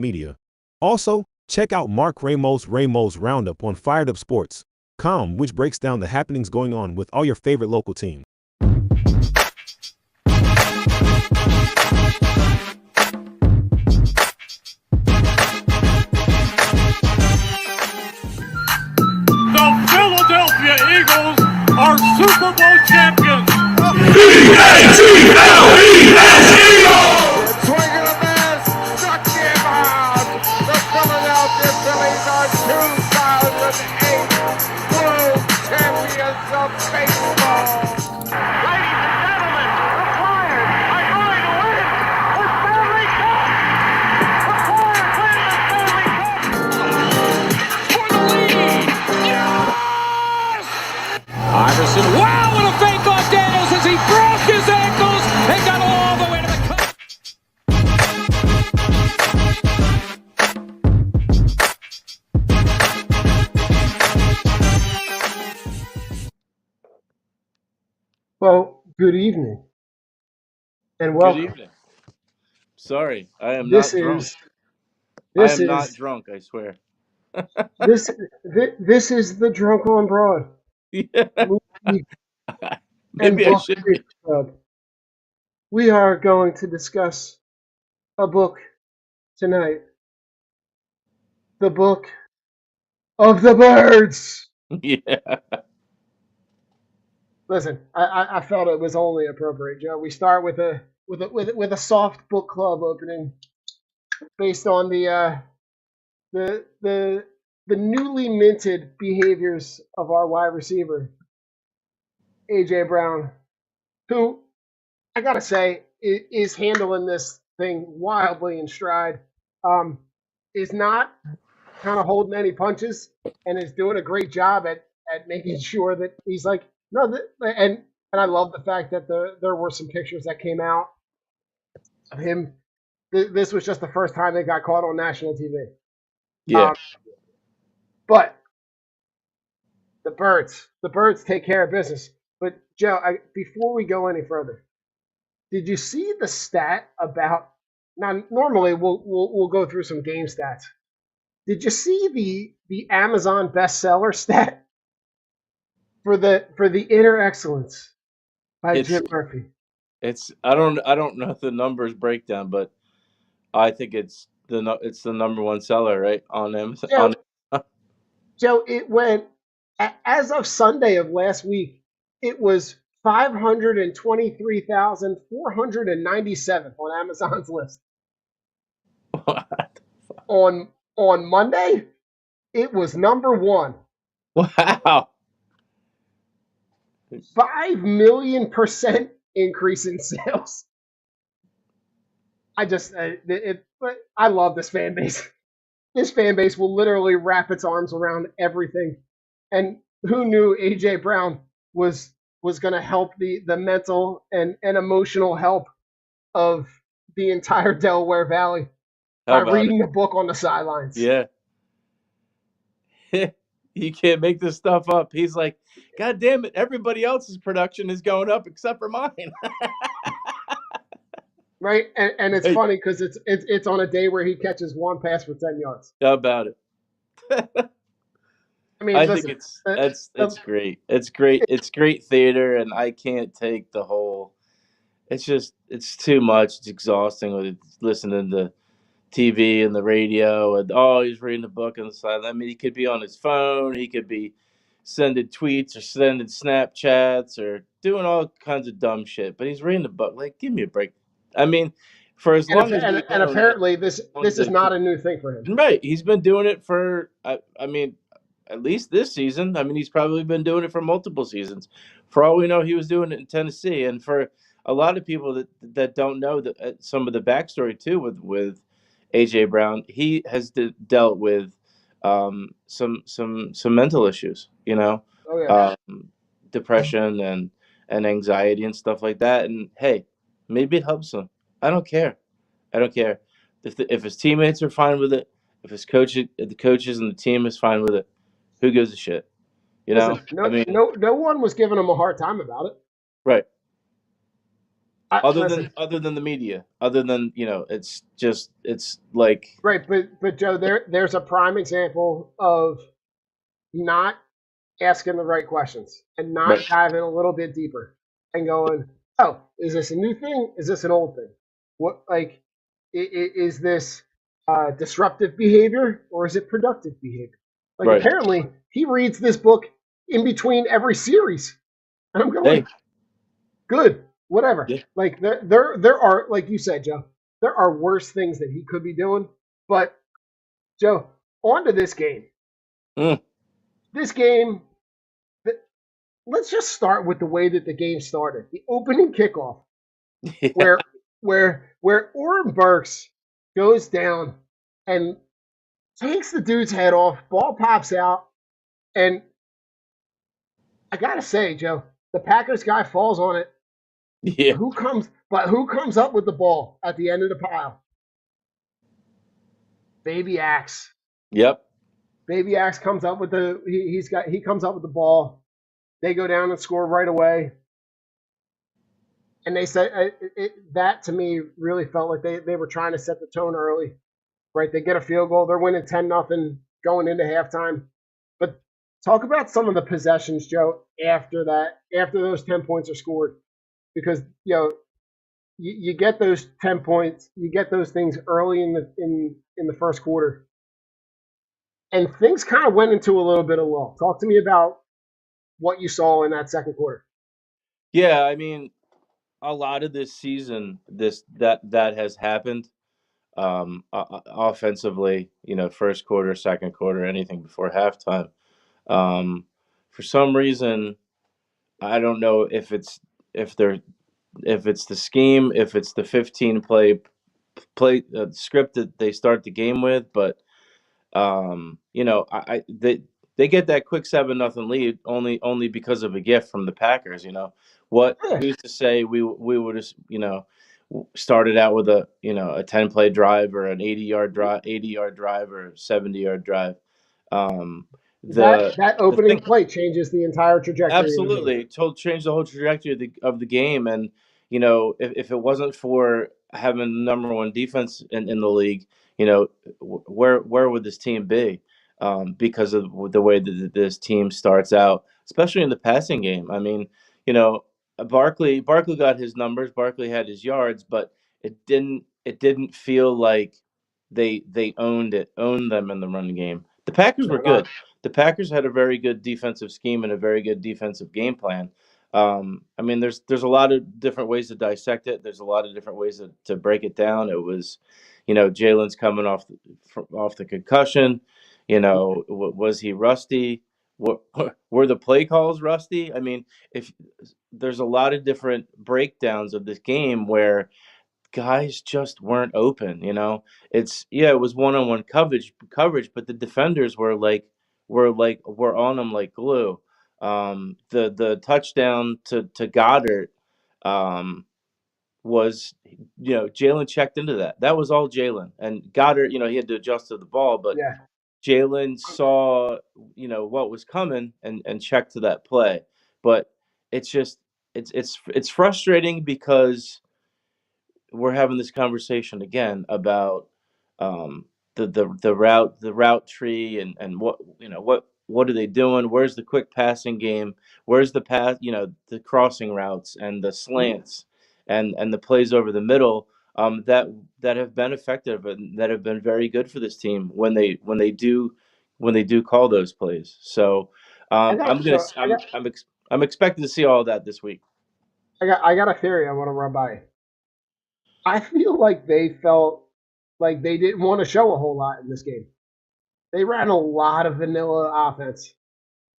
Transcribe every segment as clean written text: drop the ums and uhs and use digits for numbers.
media. Also, check out Mark Ramos' Roundup on firedupsports.com, which breaks down the happenings going on with all your favorite local teams. The Philadelphia Eagles are Super Bowl champions. Swing and a miss, struck him out. The Philadelphia Phillies are 2008 World Champions of Baseball. Ladies and gentlemen, the Flyers are going to win the Stanley Cup. The Flyers win the Stanley Cup. For the lead. Yes! Iverson, wow, what a fake off Daniels as he broke his ankles and got all the way to the cup. Well, good evening, and welcome. Good evening. Sorry, I am This not drunk. is I this am not is drunk, I swear. this is the Drunk on Broad Yeah. movie and Maybe I book should be. Review Club. We are going to discuss a book tonight. The book of the birds. Yeah. Listen, I felt it was only appropriate, Joe. We start with a soft book club opening based on the newly minted behaviors of our wide receiver, AJ Brown, who I gotta say is handling this thing wildly in stride. Is not kind of holding any punches and is doing a great job at making sure that he's like and I love the fact that there were some pictures that came out of him. This was just the first time they got caught on national TV. Yeah. But the birds take care of business. But Joe, before we go any further, did you see the stat about? Now, normally we'll go through some game stats. Did you see the Amazon bestseller stat for the Inner Excellence by It's Jim Murphy? I don't know the numbers breakdown, but I think it's the number one seller, right? On Amazon. Joe, it went as of Sunday of last week. It was 523,497 on Amazon's list. On Monday, it was number one. Wow. 5,000,000% increase in sales. But I love this fan base. This fan base will literally wrap its arms around everything. And who knew AJ Brown was going to help the mental and emotional help of the entire Delaware Valley by reading a book on the sidelines. Yeah. You can't make this stuff up. He's like, God damn it, everybody else's production is going up except for mine. Right? And it's funny because it's on a day where he catches one pass for 10 yards. How about it? I mean, I listen, think it's great. It's great. It's great theater, and I can't take the whole. It's too much. It's exhausting with listening to TV and the radio, and he's reading a book on the side. I mean, he could be on his phone. He could be sending tweets or sending Snapchats or doing all kinds of dumb shit. But he's reading a book. Like, give me a break. I mean, for as long as and apparently this is not a new thing for him. Right. He's been doing it for. I mean, at least this season. I mean, he's probably been doing it for multiple seasons. For all we know, he was doing it in Tennessee. And for a lot of people that don't know some of the backstory too with AJ Brown, he has dealt with some mental issues. You know, depression and anxiety and stuff like that. And hey, maybe it helps him. I don't care. If his teammates are fine with it, if the coaches and the team is fine with it, who gives a shit? You know? Listen, no one was giving him a hard time about it. Right. Listen, other than the media, other than it's just it's like right, but Joe, there's a prime example of not asking the right questions and not right, diving a little bit deeper and going, oh, is this a new thing? Is this an old thing? What like is this disruptive behavior or is it productive behavior? Like right. apparently he reads this book in between every series, and I'm Hey, going, good, whatever. yeah, Like there are, like you said, Joe, there are worse things that he could be doing. But Joe, on to this game. mm, This game, let's just start with the way that the game started. The opening kickoff, yeah, where where Oren Burks goes down and takes the dude's head off, ball pops out, and I gotta say, Joe, the Packers guy falls on it. yeah, Who comes up with the ball at the end of the pile? Baby Axe. yep, Baby Axe comes up with he comes up with the ball. They go down and score right away. And they said that to me really felt like they were trying to set the tone early, right? They get a field goal, they're winning 10-0 going into halftime. But talk about some of the possessions, Joe, after that, after those 10 points are scored, because you get those 10 points, you get those things early in the first quarter, and things kind of went into a little bit of lull. Talk to me about what you saw in that second quarter. yeah. I mean, a lot of this season, that has happened. Offensively, first quarter, second quarter, anything before halftime. Um, for some reason, I don't know if they're if it's the scheme, if it's the 15 play script that they start the game with, but they get that quick 7-0 lead only because of a gift from the Packers. Yeah, Who's to say we would have started out with a 10 play drive or an 80-yard drive or 70-yard drive. Um, the that the thing opening play changes the entire trajectory of the game. Absolutely, told changed the whole trajectory of the game. And if it wasn't for having the number one defense in the league, where would this team be? Because of the way that this team starts out, especially in the passing game. I mean, you know, Barkley got his numbers, Barkley had his yards, but it didn't feel like they owned them in the run game. The Packers No, were not good. The Packers had a very good defensive scheme and a very good defensive game plan. I mean, there's a lot of different ways to dissect it. There's a lot of different ways to break it down. It was, Jalen's coming off the concussion. Was he rusty? What were the play calls rusty? I mean, if there's a lot of different breakdowns of this game where guys just weren't open. It was one-on-one coverage, but the defenders were on them like glue. The touchdown to Goddard um, was Jalen checked into that. That was all Jalen, and Goddard, he had to adjust to the ball, but yeah. Jalen saw what was coming and checked to that play. But it's just it's frustrating because we're having this conversation again about um, the route tree and what are they doing? Where's the quick passing game? Where's the pass? The crossing routes and the Mhm. slants and the plays over the middle that have been effective and that have been very good for this team when they do call those plays. So I got I'm gonna so I'm expecting to see all that this week. I got a theory I want to run by. I feel like they felt like they didn't want to show a whole lot in this game. They ran a lot of vanilla offense.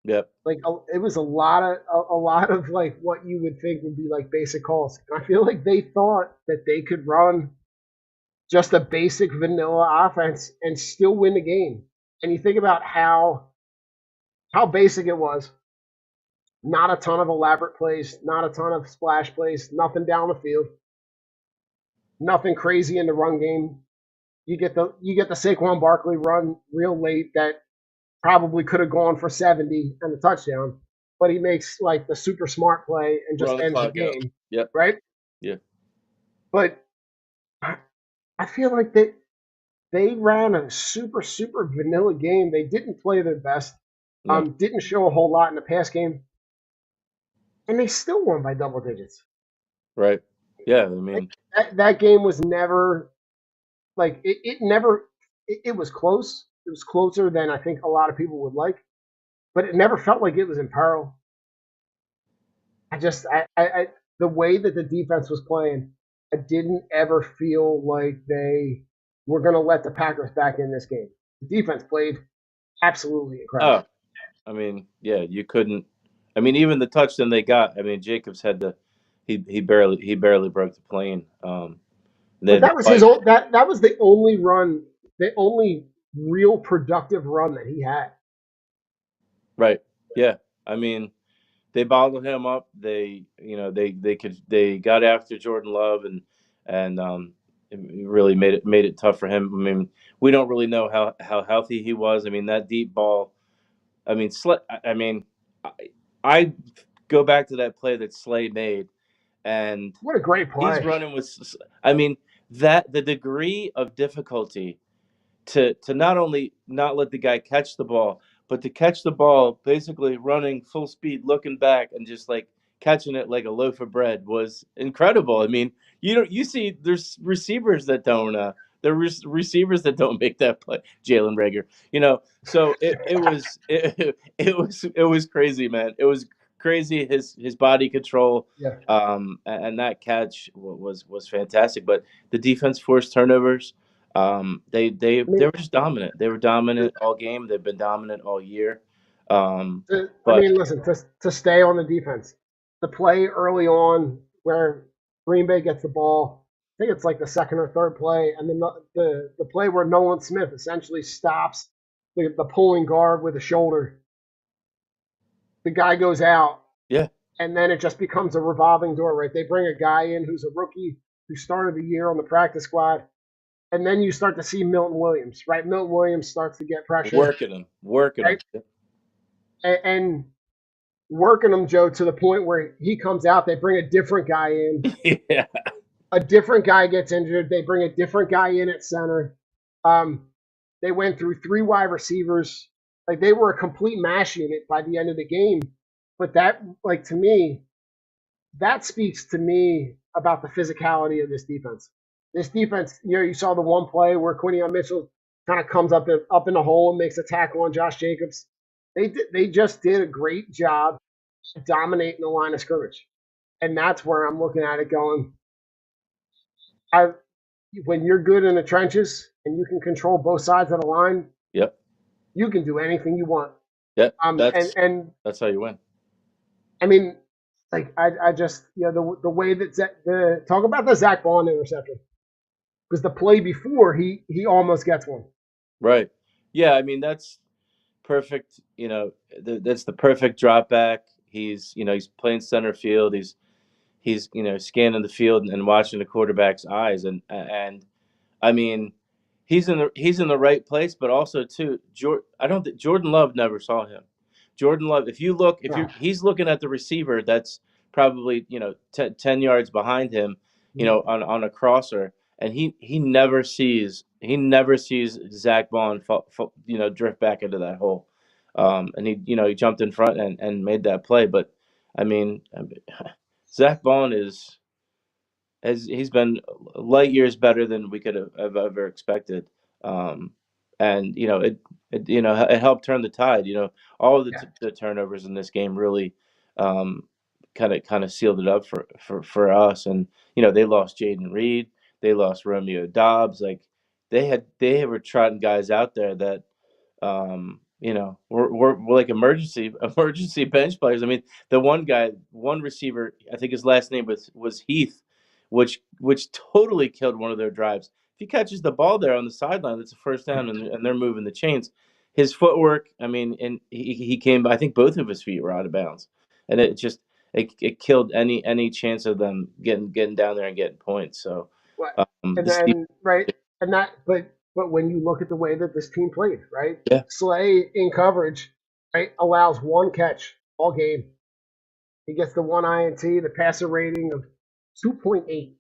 Yep. Like it was a lot of like what you would think would be like basic calls. And I feel like they thought that they could run just a basic vanilla offense and still win the game. And you think about how basic it was. Not a ton of elaborate plays, not a ton of splash plays, nothing down the field, nothing crazy in the run game. You get the Saquon Barkley run real late that probably could have gone for 70 and a touchdown, but he makes like the super smart play and We're just on the ends the clock out. game, Yep. right? Yeah. But I feel like they ran a super, super vanilla game. They didn't play their best, No, didn't show a whole lot in the pass game, and they still won by double digits. right? Yeah, I Like, mean, that game was never like it never it was close. It was closer than I think a lot of people would like, but it never felt like it was in peril. I just the way that the defense was playing, I didn't ever feel like they were going to let the Packers back in this game. The defense played absolutely incredible. oh, I mean, yeah, you couldn't. I mean, even the touchdown they got. I mean, Jacobs had to. He barely broke the plane. But They that was his probably own, that was the only run, the only real productive run that he had. right. Yeah, I mean, they bottled him up. They got after Jordan Love and it really made it tough for him. I mean, we don't really know how healthy he was. I mean, that deep ball. I mean, I mean, I, I go back to that play that Slay made, and What a great he's play! running with. I mean, that the degree of difficulty to not only not let the guy catch the ball, but to catch the ball basically running full speed, looking back, and just like catching it like a loaf of bread was incredible. I mean, you see there's receivers that don't receivers that don't make that play. Jalen Rager, so it was crazy, man. It was crazy his body control. Yeah, And that catch was fantastic, but the defense forced turnovers. They I were just dominant. They were dominant all game. They've been dominant all year. But listen, to stay on the defense, the play early on where Green Bay gets the ball, I think it's like the second or third play, and then the play where Nolan Smith essentially stops the pulling guard with a shoulder. The guy goes out, yeah, and then it just becomes a revolving door, right? They bring a guy in who's a rookie who started the year on the practice squad, and then you start to see Milton Williams, right? Milton Williams starts to get pressure, working right? them. And working him, Joe, to the point where he comes out, they bring a different guy in. Yeah, A different guy gets injured. They bring a different guy in at center. Um, they went through three wide receivers. Like they were a complete mash unit by the end of the game. But that, like to me, that speaks to me about the physicality of this defense. This defense, you saw the one play where Quinion Mitchell kind of comes up in the hole and makes a tackle on Josh Jacobs. They just did a great job dominating the line of scrimmage, and that's where I'm looking at it going. I When you're good in the trenches and you can control both sides of the line, yep, you can do anything you want. yep. And That's how you win. I mean, like I just the way that the talk about the Zach Bond interception, because the play before he almost gets one. Right. Yeah, I mean that's perfect. That's the perfect drop back. He's playing center field. He's scanning the field and watching the quarterback's eyes and I mean, he's in the right place, but also too, I don't think Jordan Love never saw him. Jordan Love, if No. he's looking at the receiver that's probably 10 yards behind him, on a crosser, and he never sees Zach Bond drift back into that hole, and he jumped in front and made that play. But I mean, Zach Bond he's been light years better than we could have ever expected. Um, and it helped turn the tide. All of Yeah. the turnovers in this game really kind of sealed it up for us. And they lost Jaden Reed, they lost Romeo Dobbs. Like they were trotting guys out there that we're like emergency bench players. I mean, the one receiver, I think his last name was Heath, which totally killed one of their drives. If he catches the ball there on the sideline, that's a first down, and they're moving the chains. His footwork, I mean, and he came. I think both of his feet were out of bounds, and it killed any chance of them getting down there and getting points. So What? And this team, then right, and that, but when you look at the way that this team played, right, yeah, Slay in coverage, right, allows one catch all game. He gets the one INT, the passer rating of 2.8.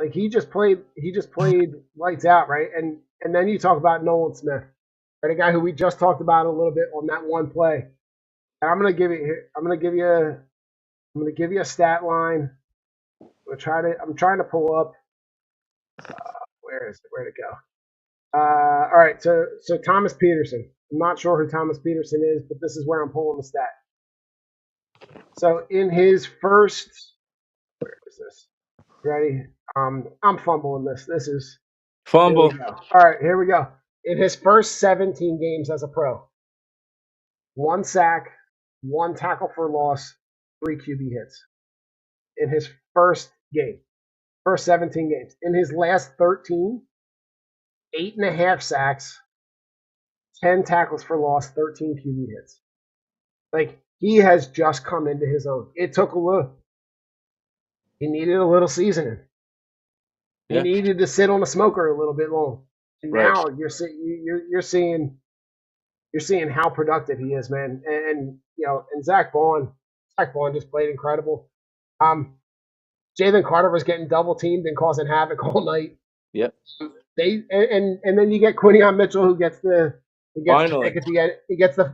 Like he just played lights out, right? And then you talk about Nolan Smith, right? A guy who we just talked about a little bit on that one play. And I'm gonna give you a stat line. I'm trying to pull up. Where'd it go? All right, so Thomas Peterson. I'm not sure who Thomas Peterson is, but this is where I'm pulling the stat. So in his first, where is this? Ready? I'm fumbling this. Here we Fumble. go. All right, here we go. In his first 17 games as a pro, 1 sack, 1 tackle for loss, 3 QB hits. In his first 17 games. In his last 13, 8.5 sacks, 10 tackles for loss, 13 QB hits. Like he has just come into his own. It took a little. He needed a little seasoning. He Yeah. needed to sit on the smoker a little bit long. And Right. now you're seeing how productive he is, man. And Zach Bond just played incredible. Jalen Carter was getting double teamed and causing havoc all night. Yep. And then you get Quinion Mitchell who gets the Finally. pick at the end.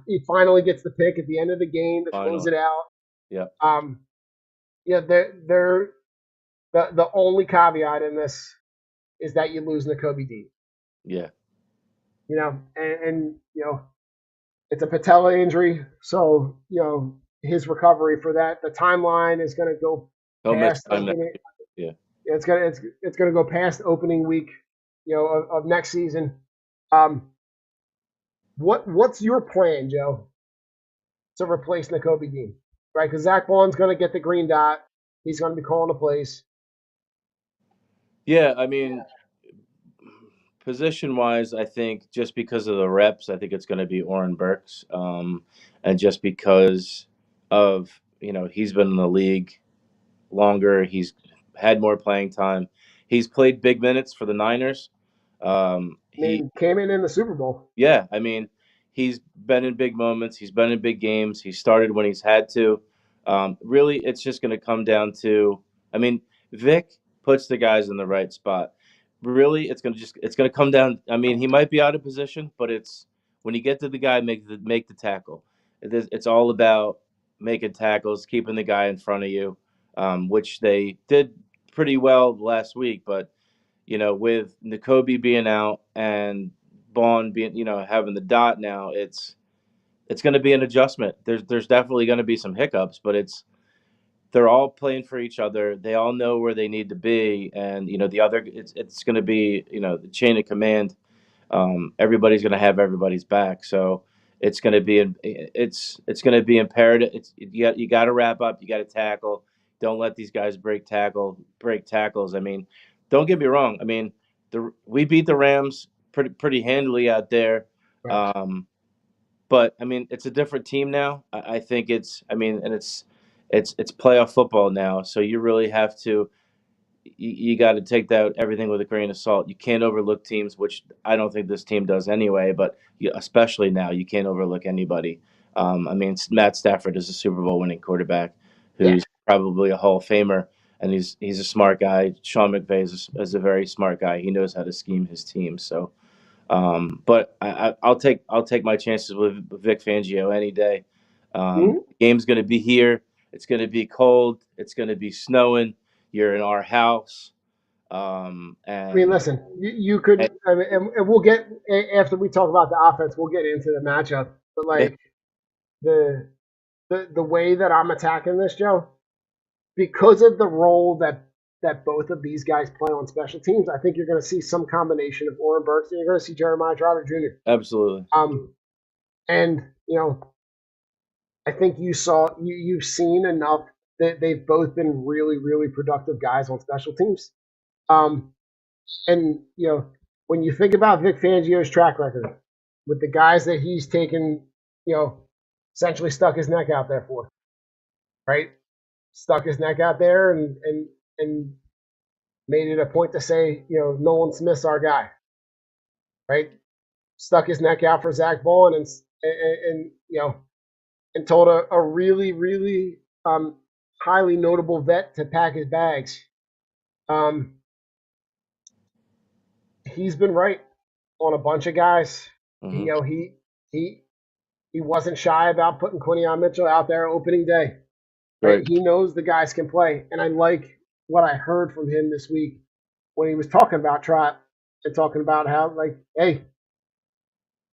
He finally gets the pick at the end of the game to close Finally. it out. Yep. They're the only caveat in this is that you lose N'Kobe Dean. Yeah. And it's a patella injury, so his recovery for that, the timeline is going to go He'll miss past time next opening. year. It's going to go past opening week, of next season. What's your plan, Joe, to replace N'Kobe Dean? Right, because Zach Bond's going to get the green dot. He's going to be calling the plays. Yeah. I mean, position wise, I think just because of the reps, I think it's going to be Oren Burks. And just because of, he's been in the league longer, he's had more playing time. He's played big minutes for the Niners. He Came in the Super Bowl. Yeah, I mean, he's been in big moments. He's been in big games. He started when he's had to. Really, it's just going to come down to. I mean, Vic puts the guys in the right spot. Really, it's going to come down. I mean, he might be out of position, but it's when you get to the guy, make the tackle. It's all about making tackles, keeping the guy in front of you, which they did pretty well last week, but with N'Kobe being out and Bond being, having the dot now, it's going to be an adjustment. There's definitely going to be some hiccups, but they're all playing for each other. They all know where they need to be, and the other it's going to be the chain of command. Everybody's going to have everybody's back, so it's going to be it's going to be imperative. You got to wrap up. You got to tackle. Don't let these guys break tackles. I mean, don't get me wrong. I mean, we beat the Rams pretty handily out there. Right. But I mean, it's a different team now. I think I mean, and it's playoff football now. So you really have to. You got to take that everything with a grain of salt. You can't overlook teams, which I don't think this team does anyway. But especially now, you can't overlook anybody. I mean, Matt Stafford is a Super Bowl winning quarterback, Yeah. who's probably a Hall of Famer, and he's a smart guy. Sean McVay is a very smart guy. He knows how to scheme his team. So. But I'll take my chances with Vic Fangio any day. Mm-hmm. Game's going to be here. It's going to be cold. It's going to be snowing. You're in our house. I mean, And listen, you could, I mean, and we'll get after we talk about the offense, we'll get into the matchup. But yeah, like the way that I'm attacking this, Joe, because of the role that both of these guys play on special teams, I think you're going to see some combination of Oren Burks and you're going to see Jeremiah Trotter Jr. absolutely. And I think you've seen enough that they've both been really, really productive guys on special teams. And when you think about Vic Fangio's track record with the guys that he's taken, essentially stuck his neck out there for, right? Stuck his neck out there and made it a point to say, Nolan Smith's our guy, right? Stuck his neck out for Zach Bond and told a really, really highly notable vet to pack his bags. he's been right on a bunch of guys. Hmm. He he wasn't shy about putting Quinion Mitchell out there opening day. Right? Right. He knows the guys can play, and I like what I heard from him this week when he was talking about Trot and talking about how, like, hey,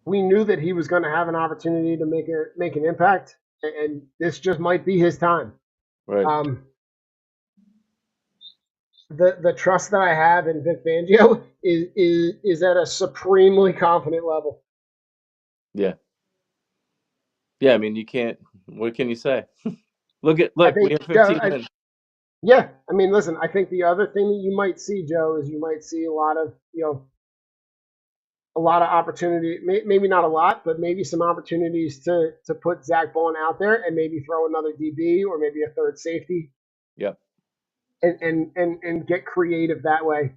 we knew that he was going to have an opportunity to make an impact, and this just might be his time. Right. The trust that I have in Vic Fangio is at a supremely confident level. Yeah. Yeah. I mean, you can't. What can you say? Look, I we think, have 15 wins. yeah. I mean, listen. I think the other thing that you might see, Joe, is you might see a lot of opportunity. Maybe not a lot, but maybe some opportunities to put Zach Bowen out there and maybe throw another DB or maybe a third safety Yep. and get creative that way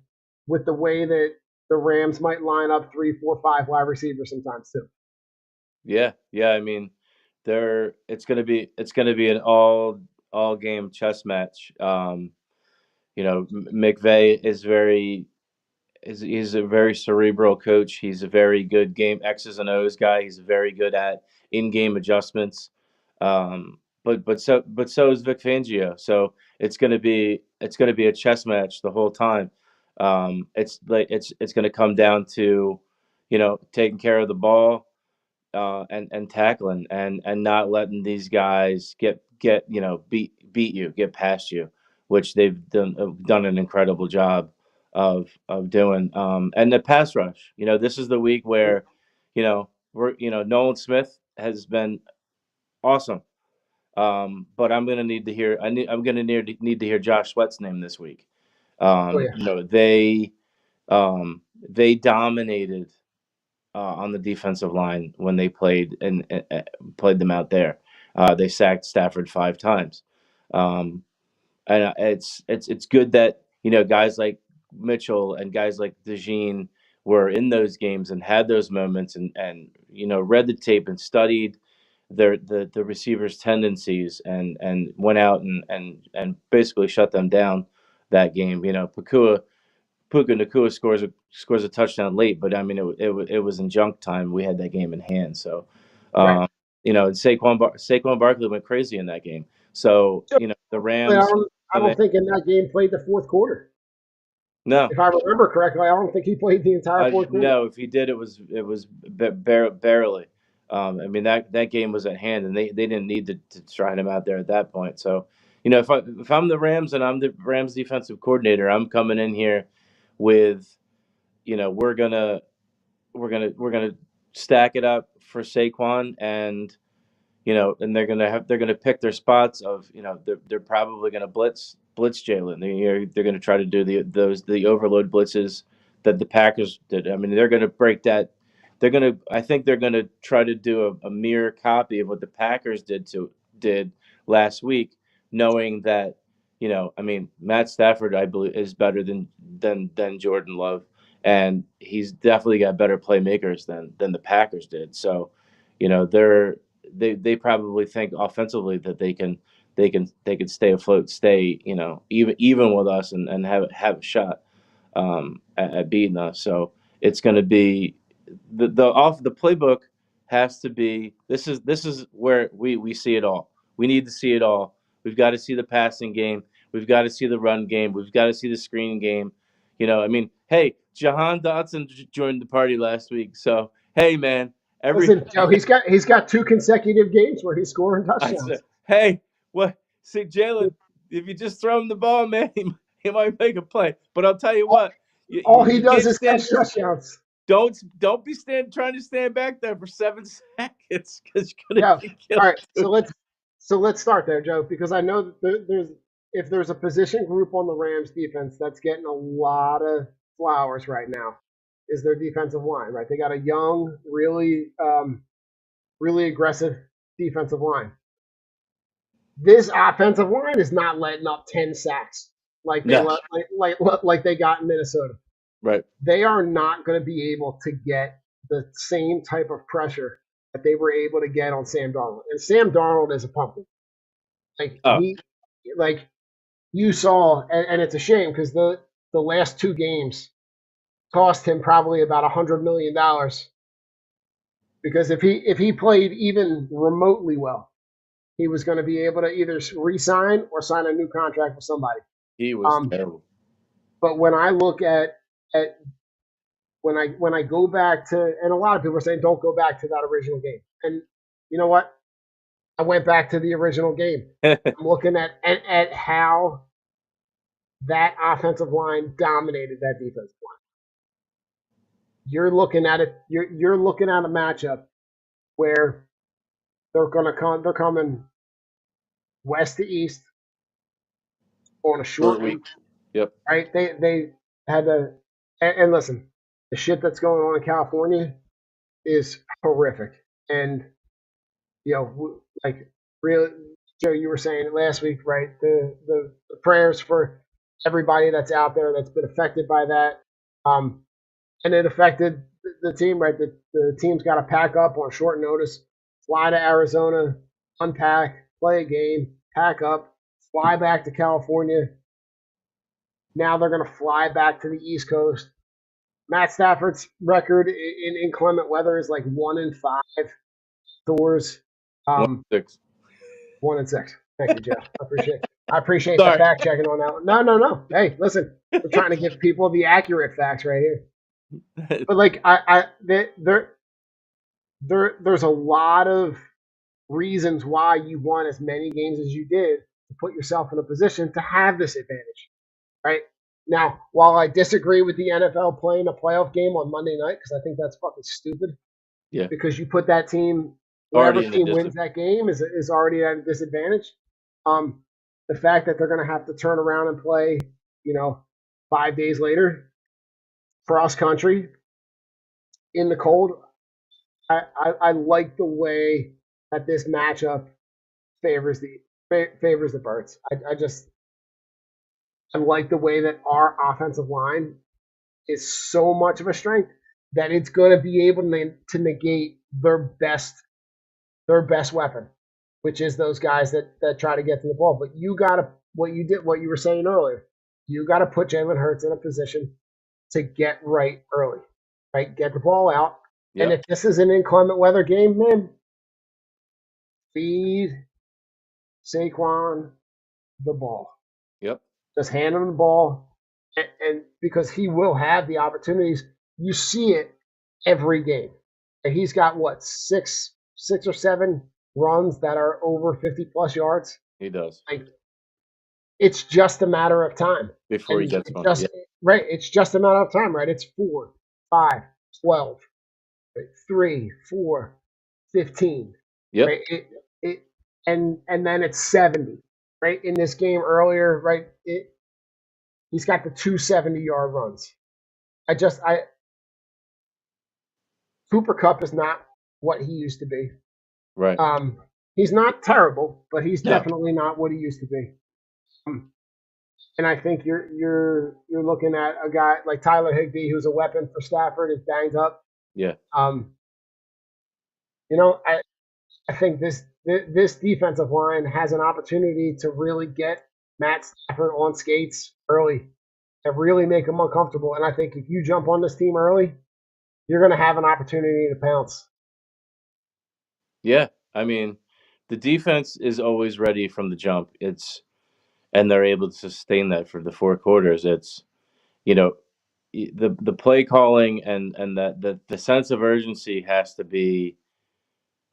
with the way that the Rams might line up 3, 4, 5 wide receivers sometimes too. Yeah. Yeah. I mean, it's gonna be an all game chess match. McVay he's a very cerebral coach. He's a very good game X's and O's guy. He's very good at in game adjustments. But so is Vic Fangio. So it's gonna be a chess match the whole time. It's gonna come down to taking care of the ball, and tackling and not letting these guys get beat you, get past you, which they've done an incredible job of doing. And the pass rush, this is the week where Nolan Smith has been awesome. But I'm gonna need to hear Josh Sweat's name this week. Oh yeah, They dominated on the defensive line when they played them out there. They sacked Stafford 5 times, um, and it's good that guys like Mitchell and guys like DeJean were in those games and had those moments and read the tape and studied the receivers' tendencies and went out and basically shut them down that game. Puka Nakua scores a touchdown late, but I mean it was in junk time. We had that game in hand, so right. um, and Saquon Barkley went crazy in that game. So the Rams. I don't think in that game played the fourth quarter. No, If I remember correctly, I don't think he played the entire fourth quarter. no. If he did, it was barely. I mean that game was at hand, and they didn't need to try him out there at that point. So if I'm the Rams and I'm the Rams defensive coordinator, I'm coming in here with we're gonna stack it up for Saquon, and they're gonna pick their spots of they're probably gonna blitz Jalen. They're gonna try to do the overload blitzes that the Packers did. I mean, they're gonna break that. I think they're gonna try to do a mirror copy of what the Packers did last week, knowing that I mean, Matt Stafford, I believe, is better than Jordan Love, and he's definitely got better playmakers than the Packers did. So, they probably think offensively that they can stay afloat, stay even with us and have a shot at beating us. So it's going to be the playbook has to be this is where we see it all. We need to see it all. We've got to see the passing game. We've got to see the run game. We've got to see the screen game. I mean, hey, Jahan Dotson joined the party last week. So hey, man, every Listen, Joe, he's got 2 consecutive games where he's scoring I said, touchdowns. hey, what? See, Jalen, if you just throw him the ball, man, he might make a play. But I'll tell you what, you, All you he you does can't is stand. catch touchdowns. Don't be trying to stand back there for 7 seconds because you're gonna Yeah. get All killed. right. So let's start there, Joe, because I know that there's a position group on the Rams defense that's getting a lot of flowers right now, is their defensive line, right? They got a young, really aggressive defensive line. This offensive line is not letting up 10 sacks like they No, let like they got in Minnesota. right. They are not going to be able to get the same type of pressure that they were able to get on Sam Darnold. And Sam Darnold is a pumpkin. Like Oh, like you saw, and it's a shame because the last 2 games, cost him probably about $100 million, because if he played even remotely well, he was going to be able to either re-sign or sign a new contract with somebody. He was terrible. But when I look at when I go back to, and a lot of people are saying don't go back to that original game, and you know what? I went back to the original game. I'm looking at how that offensive line dominated that defensive line. You're looking at it. You're looking at a matchup where they're coming west to east on a short week. Yep. Right? They had to, and listen, the shit that's going on in California is horrific. And like really, Joe, you were saying it last week, right? The prayers for everybody that's out there that's been affected by that. And it affected the team, right? The team's got to pack up on short notice, fly to Arizona, unpack, play a game, pack up, fly back to California. Now they're going to fly back to the East Coast. Matt Stafford's record in inclement weather is like 1-5 doors. 1-6. 1-6. Thank you, Jeff. I appreciate the fact checking on that one. No. Hey, listen, we're trying to give people the accurate facts right here. But like there's a lot of reasons why you won as many games as you did to put yourself in a position to have this advantage, right? Now, while I disagree with the NFL playing a playoff game on Monday night, because I think that's fucking stupid. Yeah. Because you put that team, whatever team wins that game is already at a disadvantage. The fact that they're going to have to turn around and play, 5 days later, cross country in the cold. I like the way that this matchup favors the Birds. I like the way that our offensive line is so much of a strength that it's going to be able to negate their best weapon, which is those guys that try to get to the ball. But you got to, what you were saying earlier, you got to put Jalen Hurts in a position to get right early, right? Get the ball out. Yep. And if this is an inclement weather game, man, feed Saquon the ball. Yep. Just hand him the ball, and because he will have the opportunities. You see it every game. And he's got what, six or seven runs that are over 50+ yards. He does. Like, it's just a matter of time before he gets one. Right. It's just a matter of time, right? It's 4, 5, 12, 3, 4, 15. Yep. Right? And then it's 70. Right, in this game earlier, right? He's got the 2 70-yard runs. Cooper Kupp is not what he used to be. Right. He's not terrible, but he's definitely not what he used to be. And I think you're looking at a guy like Tyler Higbee, who's a weapon for Stafford, is banged up. Yeah. I think this defensive line has an opportunity to really get Matt Stafford on skates early and really make him uncomfortable. And I think if you jump on this team early, you're going to have an opportunity to pounce. Yeah. I mean, the defense is always ready from the jump. And they're able to sustain that for the 4 quarters. It's, the play calling and that the sense of urgency has to be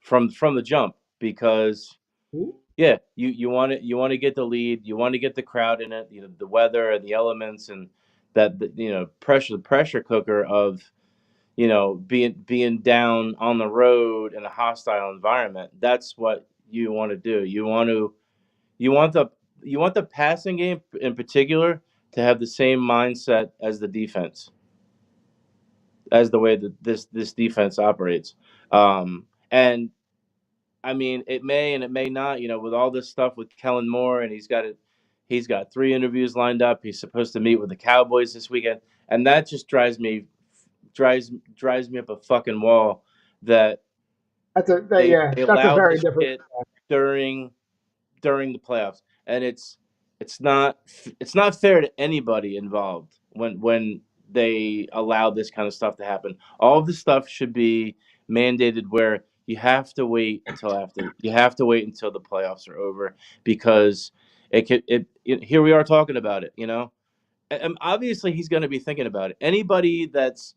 from the jump, because you want to get the lead, you want to get the crowd in it, the weather and the elements, and that the pressure cooker of being down on the road in a hostile environment. That's what you want to do. You want the passing game in particular to have the same mindset as the defense, as the way that this defense operates. And I mean, it may and it may not, with all this stuff with Kellen Moore, and he's got 3 interviews lined up. He's supposed to meet with the Cowboys this weekend. And that just drives me up a fucking wall that that's a very different during the playoffs. And it's not fair to anybody involved when they allow this kind of stuff to happen. All of this stuff should be mandated where you have to wait until the playoffs are over, because here we are talking about it, and obviously he's going to be thinking about it. Anybody that's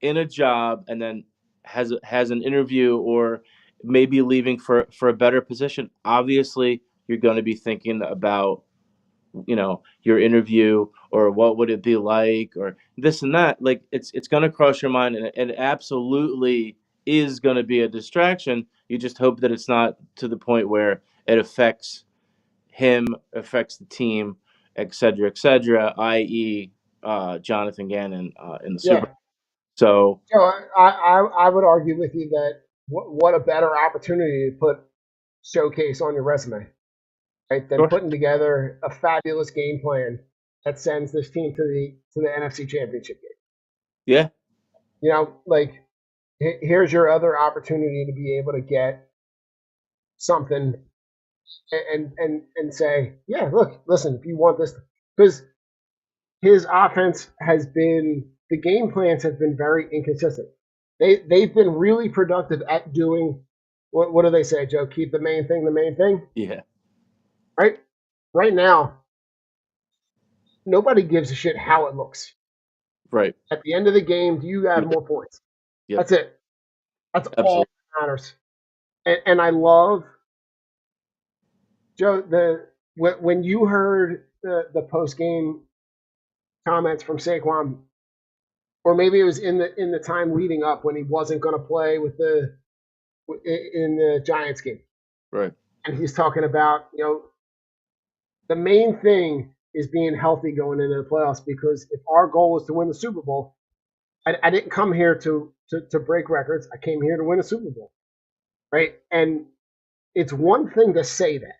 in a job and then has an interview or maybe leaving for a better position, obviously you're going to be thinking about your interview, or what would it be like, or this and that. Like, it's going to cross your mind, and it absolutely is going to be a distraction. You just hope that it's not to the point where it affects him, affects the team, et cetera, i.e. Jonathan Gannon in the Super Yeah. Bowl. So So I would argue with you that what a better opportunity to put showcase on your resume, right? Than sure. putting together a fabulous game plan that sends this team to the NFC Championship game. Yeah. Like here's your other opportunity to be able to get something and say, yeah, look, listen, if you want this, because his offense has been, the game plans have been very inconsistent. They've been really productive at doing what do they say, Joe? Keep the main thing. Yeah. Right? Right now, nobody gives a shit how it looks. Right. At the end of the game, do you have more points? Yep. That's it. That's Absolutely. all that matters. And I love, Joe, when you heard the post game comments from Saquon, or maybe it was in the time leading up when he wasn't going to play in the Giants game, Right. and he's talking about the main thing is being healthy going into the playoffs, because if our goal is to win the Super Bowl, I didn't come here to break records. I came here to win a Super Bowl, right? And it's one thing to say that.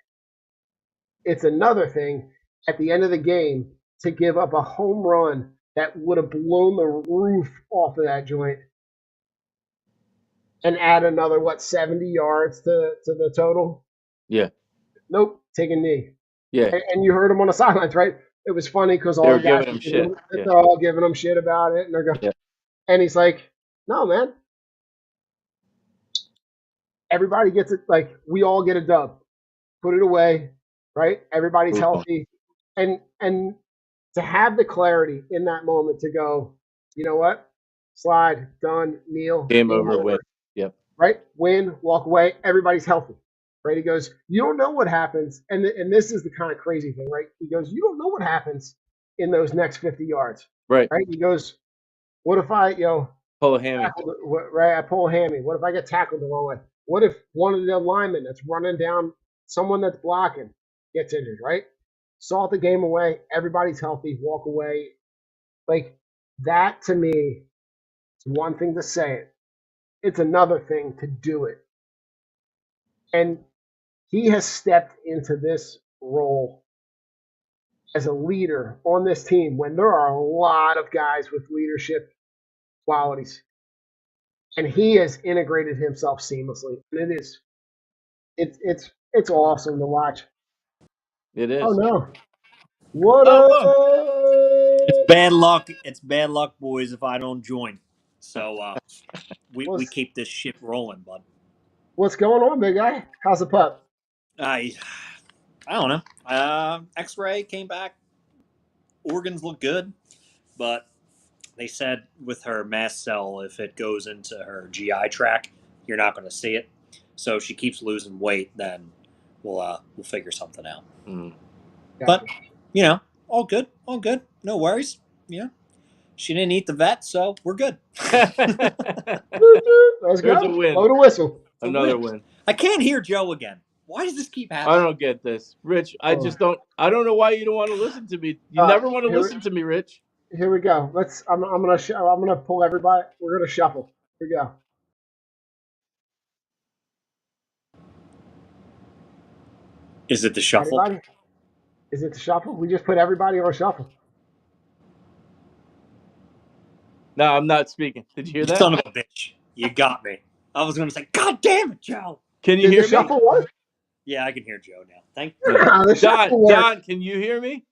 It's another thing at the end of the game to give up a home run that would have blown the roof off of that joint and add another, 70 yards to the total? Yeah. Nope, take a knee. Yeah. And you heard him on the sidelines, right? It was funny because They all were the guys giving him shit. Yeah. they're all giving him shit about it, and they're going. Yeah. And he's like, "No, man. Everybody gets it. Like, we all get a dub. Put it away, right? Everybody's Move on. healthy, and to have the clarity in that moment to go, you know what? Slide, done, kneel, Game over. Win. Yep. Right? Win, walk away. Everybody's healthy, right? He goes, you don't know what happens, and this is the kind of crazy thing, right? He goes, you don't know what happens in those next 50 yards, Right. right? He goes, what if I, pull a hammy? Right, I pull a hammy. What if I get tackled the wrong way? What if one of the linemen that's running down someone that's blocking gets injured, right? Salt the game away. Everybody's healthy. Walk away. Like, that to me, it's one thing to say it. It's another thing to do it. And he has stepped into this role as a leader on this team when there are a lot of guys with leadership qualities. And he has integrated himself seamlessly. And it's awesome to watch. It is. Oh no. What It's bad luck. It's bad luck, boys, if I don't join. So we keep this ship rolling, bud. What's going on, big guy? How's the pup? I don't know. X-ray came back. Organs look good, but they said with her mast cell, if it goes into her GI tract, you're not going to see it. So if she keeps losing weight, then we'll figure something out. Mm. Gotcha. But all good, no worries. She didn't eat the vet, so we're good. Let's There's go. a win. Blow the whistle. Another win. I can't hear Joe again. Why does this keep happening? I don't get this, Rich. I just don't. I don't know why you don't want to listen to me. You never want to listen to me, Rich. Here we go. I'm gonna pull everybody. We're gonna shuffle. Here we go. Is it the shuffle? Everybody? Is it the shuffle? We just put everybody on shuffle. No, I'm not speaking. Did you hear that? Son of a bitch. You got me. I was going to say, God damn it, Joe. Can you Did hear the me? shuffle work? Yeah, I can hear Joe now. Thank you. The shuffle worked. Don, can you hear me?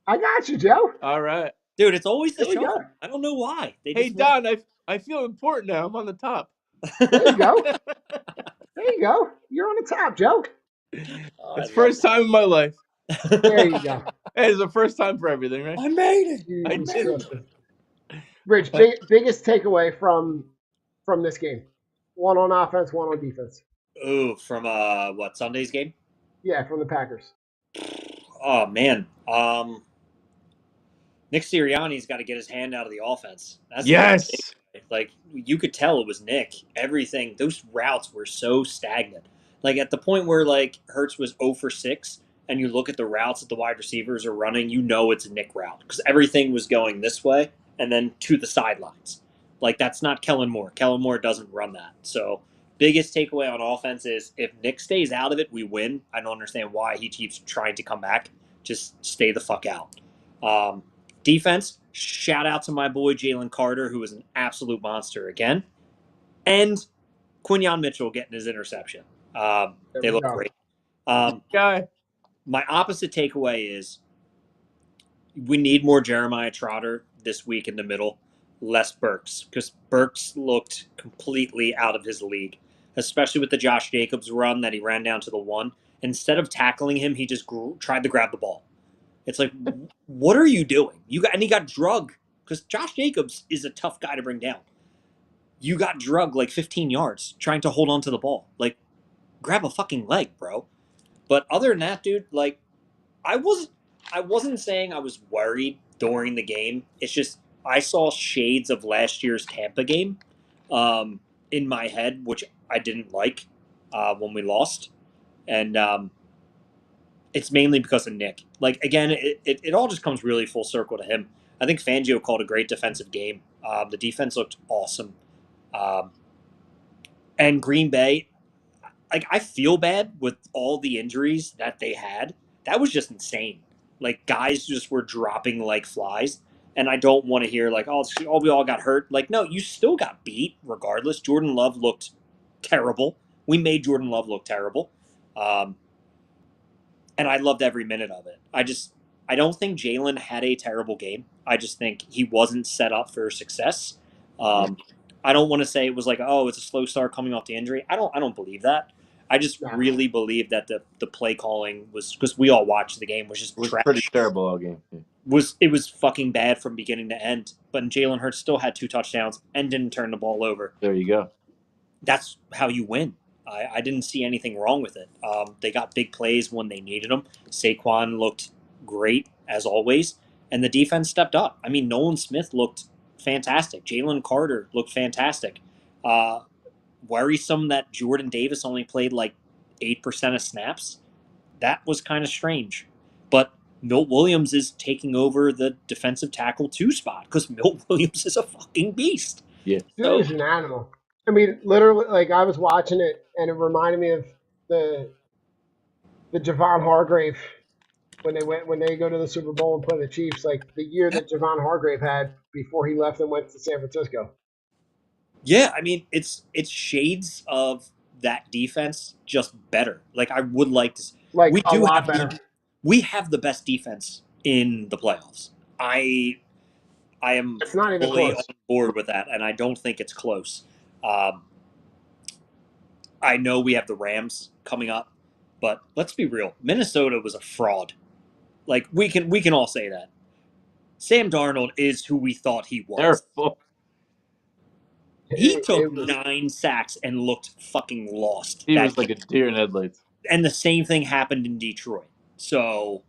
I got you, Joe. All right. Dude, it's always the There we go. Sean. I don't know why. They Hey just want- Don, I feel important now. I'm on the top. There you go. There you go. You're on the top, Joe. Oh, It's first time in my life. There you go. Hey, it's the first time for everything, right? I made it. I Jesus did. Christ. Rich, biggest takeaway from this game? One on offense, one on defense. Ooh, from what, Sunday's game? Yeah, from the Packers. Oh man. Nick Sirianni's got to get his hand out of the offense. That's Yes. like you could tell it was Nick. Everything, those routes were so stagnant. Like at the point where like Hurts was 0 for 6, and you look at the routes that the wide receivers are running, you know it's a Nick route because everything was going this way and then to the sidelines. Like that's not Kellen Moore. Kellen Moore doesn't run that. So biggest takeaway on offense is if Nick stays out of it, we win. I don't understand why he keeps trying to come back. Just stay the fuck out. Defense, shout out to my boy Jalen Carter, who was an absolute monster again. And Quinyon Mitchell getting his interception. They look great. Guy. My opposite takeaway is we need more Jeremiah Trotter this week in the middle, less Burks, because Burks looked completely out of his league, especially with the Josh Jacobs run that he ran down to the 1. Instead of tackling him, he just tried to grab the ball. It's like, what are you doing? And he got drugged because Josh Jacobs is a tough guy to bring down. You got drugged like 15 yards trying to hold on to the ball. Like, grab a fucking leg, bro. But other than that, dude, like, I wasn't saying I was worried during the game. It's just I saw shades of last year's Tampa game in my head, which I didn't like when we lost, and it's mainly because of Nick. Like again, it all just comes really full circle to him. I think Fangio called a great defensive game. The defense looked awesome, and Green Bay. Like I feel bad with all the injuries that they had. That was just insane. Like guys just were dropping like flies, and I don't want to hear like, oh, we all got hurt. Like no, you still got beat regardless. Jordan Love looked terrible. We made Jordan Love look terrible. And I loved every minute of it. I don't think Jalen had a terrible game. I just think he wasn't set up for success. I don't want to say it was like, oh, it's a slow start coming off the injury. I don't believe that. I just really believe that the play calling was because we all watched the game was just trash. Pretty terrible all game. Yeah. It was fucking bad from beginning to end. But Jalen Hurts still had 2 touchdowns and didn't turn the ball over. There you go. That's how you win. I didn't see anything wrong with it. They got big plays when they needed them. Saquon looked great, as always, and the defense stepped up. I mean, Nolan Smith looked fantastic. Jalen Carter looked fantastic. Worrisome that Jordan Davis only played like 8% of snaps. That was kind of strange. But Milt Williams is taking over the defensive tackle 2 spot because Milt Williams is a fucking beast. Yeah. Dude is an animal. I mean, literally, like I was watching it, and it reminded me of the Javon Hargrave when they go to the Super Bowl and play the Chiefs, like the year that Javon Hargrave had before he left and went to San Francisco. Yeah, I mean, it's shades of that defense, just better. Like I would like to. Like a lot better. We have the best defense in the playoffs. I am It's not even fully close. on board with that, and I don't think it's close. I know we have the Rams coming up, but let's be real. Minnesota was a fraud. Like we can all say that. Sam Darnold is who we thought he was. Terrible. He took 9 sacks and looked fucking lost. He was like a deer in headlights. And the same thing happened in Detroit. So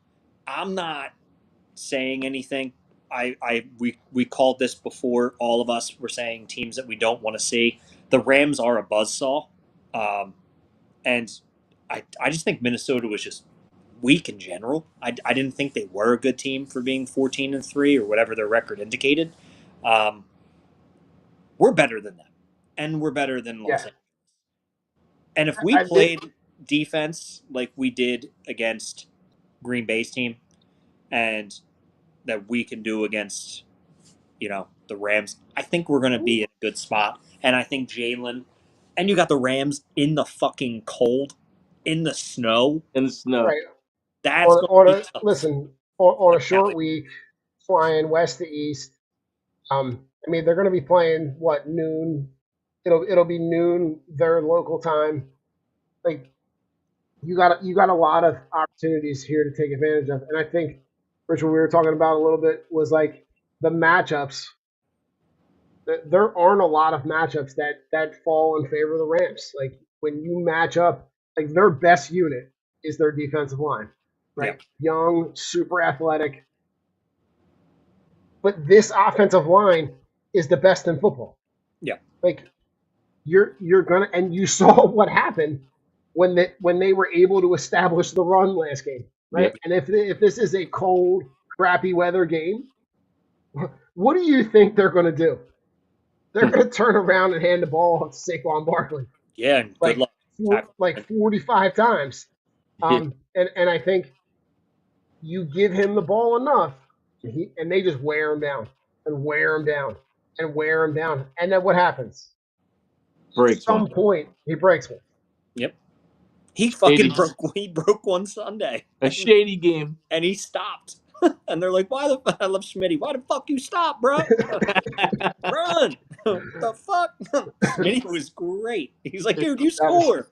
I'm not saying anything. We called this before. All of us were saying teams that we don't want to see. The Rams are a buzzsaw. And I just think Minnesota was just weak in general. I didn't think they were a good team for being 14-3 or whatever their record indicated. We're better than them, and we're better than Los Angeles. And if we played defense like we did against Green Bay's team, and that we can do against, the Rams, I think we're going to be in a good spot. And I think Jalen, and you got the Rams in the fucking cold, in the snow. In the snow. Right. That's on a short week, flying west to east. I mean, they're going to be playing what, noon? It'll be noon their local time. Like, you got a lot of opportunities here to take advantage of, and I think, Rich, what we were talking about a little bit was like the matchups. There aren't a lot of matchups that fall in favor of the Rams. Like when you match up, like their best unit is their defensive line, right? Yeah. Young, super athletic, but this offensive line is the best in football. Yeah. Like you're gonna, and you saw what happened when they were able to establish the run last game, right? Yep. And if this is a cold, crappy weather game, what do you think they're going to do? They're going to turn around and hand the ball to Saquon Barkley Yeah, and good luck. like 45 times. And I think you give him the ball enough, and they just wear him down and wear him down and wear him down. And then what happens? Breaks At some one. point, he breaks one. Yep. He fucking Shady. broke one Sunday. A shady game. And he stopped. And they're like, why the fuck? I love Smitty. Why the fuck you stop, bro? Run. What the fuck? Smitty was great. He's like, dude, you score.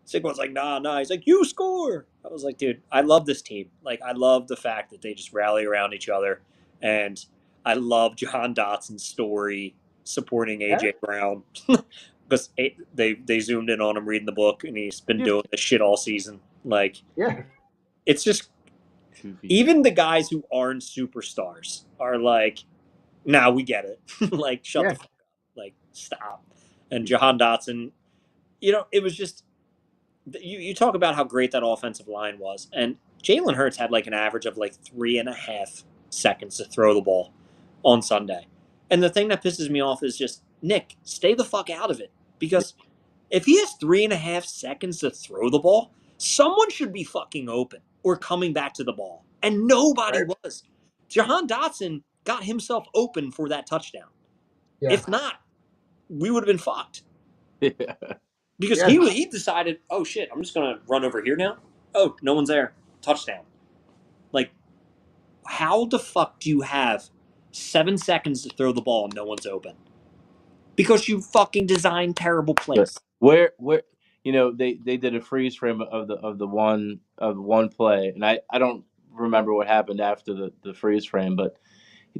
Sigma's like, nah. He's like, you score. I was like, dude, I love this team. Like, I love the fact that they just rally around each other. And I love John Dotson's story supporting AJ Brown. Because they zoomed in on him reading the book, and he's been doing this shit all season. Like, it's just, even the guys who aren't superstars are like, nah, we get it. Like, shut the fuck up. Like, stop. And Jahan Dotson, it was just, you talk about how great that offensive line was, and Jalen Hurts had like an average of like 3.5 seconds to throw the ball on Sunday. And the thing that pisses me off is just, Nick, stay the fuck out of it. Because if he has 3.5 seconds to throw the ball, someone should be fucking open or coming back to the ball. And nobody was. Jahan Dotson got himself open for that touchdown. Yeah. If not, we would have been fucked. Yeah. Because he decided, oh shit, I'm just going to run over here now. Oh, no one's there. Touchdown. Like, how the fuck do you have 7 seconds to throw the ball and no one's open? Because you fucking designed terrible plays. Where they did a freeze frame of the one play, and I don't remember what happened after the freeze frame, but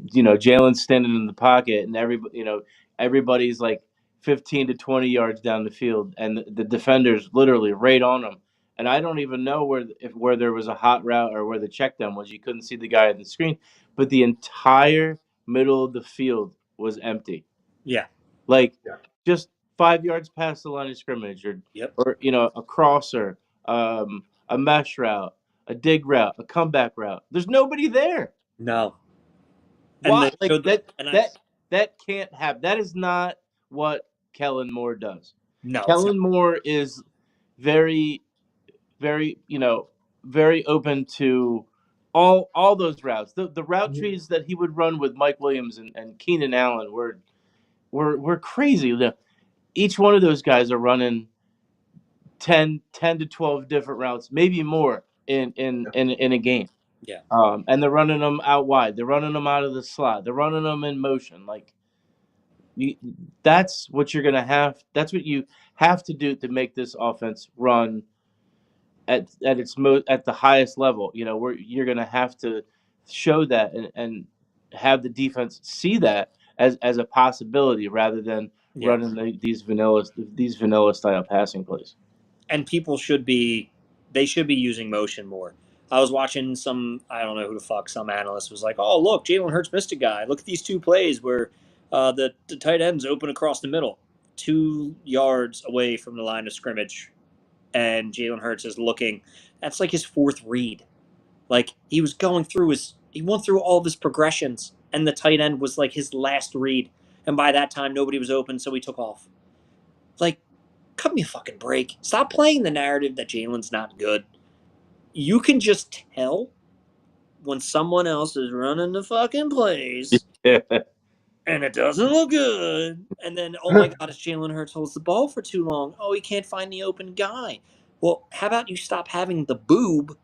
Jalen's standing in the pocket, and everybody's like 15 to 20 yards down the field, and the defender's literally right on him. And I don't even know where there was a hot route or where the check down was. You couldn't see the guy on the screen, but the entire middle of the field was empty. Yeah. Just 5 yards past the line of scrimmage, or a crosser, a mesh route, a dig route, a comeback route. There's nobody there. No. Why? That can't happen. That is not what Kellen Moore does. No. Kellen Moore is very, very, very open to all those routes. The route trees that he would run with Mike Williams and Keenan Allen were crazy. Each one of those guys are running 10 to 12 different routes, maybe more in a game. Yeah. And they're running them out wide. They're running them out of the slot. They're running them in motion. That's what you're gonna have. That's what you have to do to make this offense run at the highest level. Where you're gonna have to show that and have the defense see that as a possibility rather than running these vanilla style passing plays. And people should be using motion more. I was watching I don't know who the fuck, some analyst was like, oh, look, Jalen Hurts missed a guy. Look at these two plays where the tight end's open across the middle, 2 yards away from the line of scrimmage, and Jalen Hurts is looking. That's like his fourth read. Like, he was going through he went through all of his progressions, and the tight end was like his last read. And by that time, nobody was open, so he took off. Like, cut me a fucking break. Stop playing the narrative that Jalen's not good. You can just tell when someone else is running the fucking plays and it doesn't look good. And then, oh my God, it's Jalen Hurts holds the ball for too long. Oh, he can't find the open guy. Well, how about you stop having the boob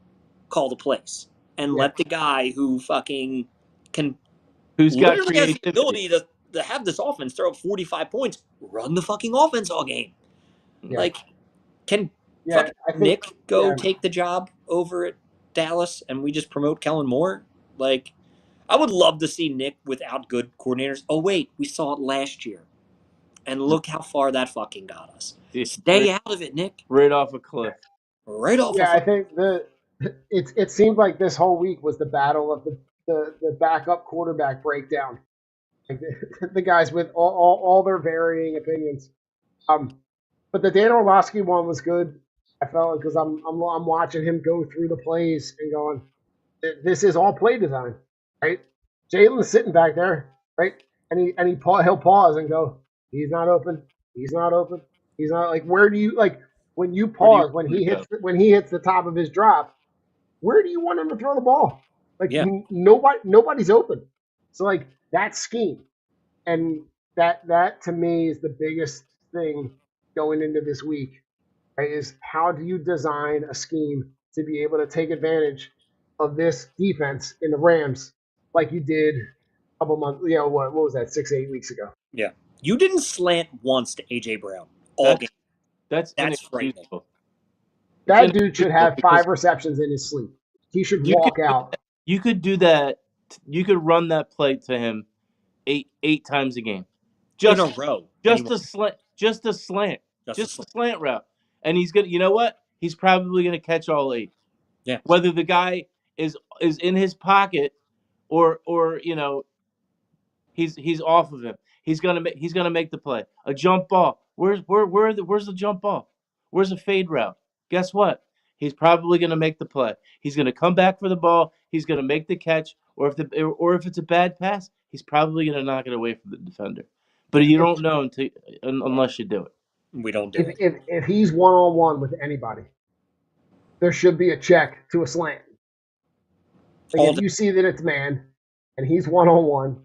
call the plays and let the guy who fucking can Who's got literally has the creativity? ability to have this offense throw up 45 points, run the fucking offense all game. Yeah. Like, can Yeah, fucking I think. Nick go Yeah, take the job over at Dallas and we just promote Kellen Moore? Like, I would love to see Nick without good coordinators. Oh, wait, we saw it last year. And look how far that fucking got us. Stay out of it, Nick. Right off a cliff. Right off yeah. a I think it seemed like this whole week was the battle of the backup quarterback breakdown. Like the guys with all their varying opinions. But the Dan Orlovsky one was good. I felt because I'm watching him go through the plays and going, this is all play design, right? Jalen's sitting back there, right? He'll pause and go, he's not open, he's not open, he's not like where do you like when you Where do you pause when want he to hits go? when he hits the top of his drop, where do you want him to throw the ball? Like Yeah. nobody's open. So like that scheme and that to me is the biggest thing going into this week, right? Is how do you design a scheme to be able to take advantage of this defense in the Rams like you did a couple months, what was that, 6, 8 weeks ago? Yeah. You didn't slant once to A.J. Brown all game. That's That's frightening. inexcusable. It's That dude should inexcusable have because 5 receptions in his sleep. He should you could walk out. you could do that. You could run that play to him eight times a game. In a Just row. just a slant, just a slant, Just a just a slant route, and he's gonna. You know what? He's probably gonna catch all 8. Yeah. Whether the guy is in his pocket or he's off of him. He's gonna make the play. A jump ball. Where's the jump ball? Where's the fade route? Guess what? He's probably gonna make the play. He's gonna come back for the ball. He's gonna make the catch. Or if it's a bad pass, he's probably gonna knock it away from the defender. But you don't know unless you do it. We don't do it. If he's 1-on-1 with anybody, there should be a check to a slant. Like All if day. you see that it's man and he's 1-on-1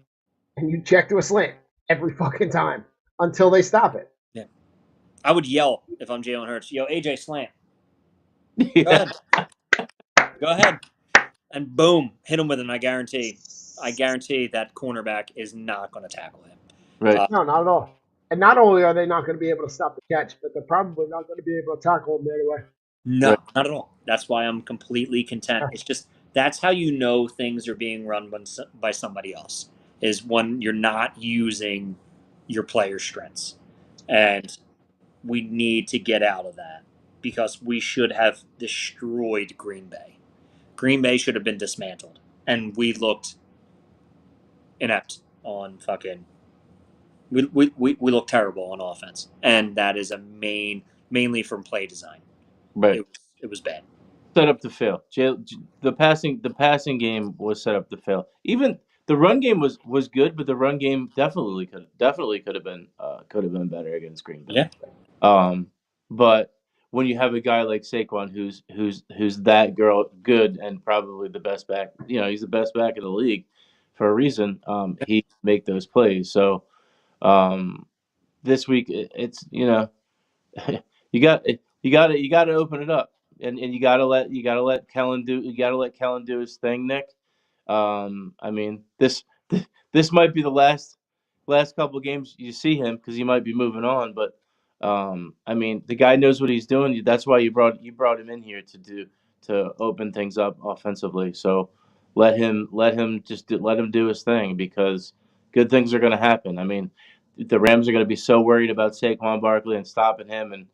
and you check to a slant every fucking time until they stop it. Yeah. I would yell if I'm Jalen Hurts, yo, AJ slant. Go Yeah. ahead. Go ahead. And boom, hit him with it. And I guarantee that cornerback is not going to tackle him. Right. No, not at all. And not only are they not going to be able to stop the catch, but they're probably not going to be able to tackle him anyway. No, Right. not at all. That's why I'm completely content. It's just that's how you know things are being run by somebody else is when you're not using your player's strengths. And we need to get out of that because we should have destroyed Green Bay. Green Bay should have been dismantled. And we looked inept on fucking we look terrible on offense. And that is mainly from play design. Right. It was bad. Set up to fail. The passing game was set up to fail. Even the run game was good, but the run game definitely could have been better against Green Bay. Yeah. But when you have a guy like Saquon who's that good and probably the best back, he's the best back in the league for a reason. He can make those plays. So this week it's you got to open it up, and you got to let Kellen do his thing, Nick. I mean this might be the last couple of games you see him because he might be moving on, but I mean the guy knows what he's doing. That's why you brought him in here to open things up offensively. So let him do his thing because good things are going to happen. I mean the Rams are going to be so worried about Saquon Barkley and stopping him and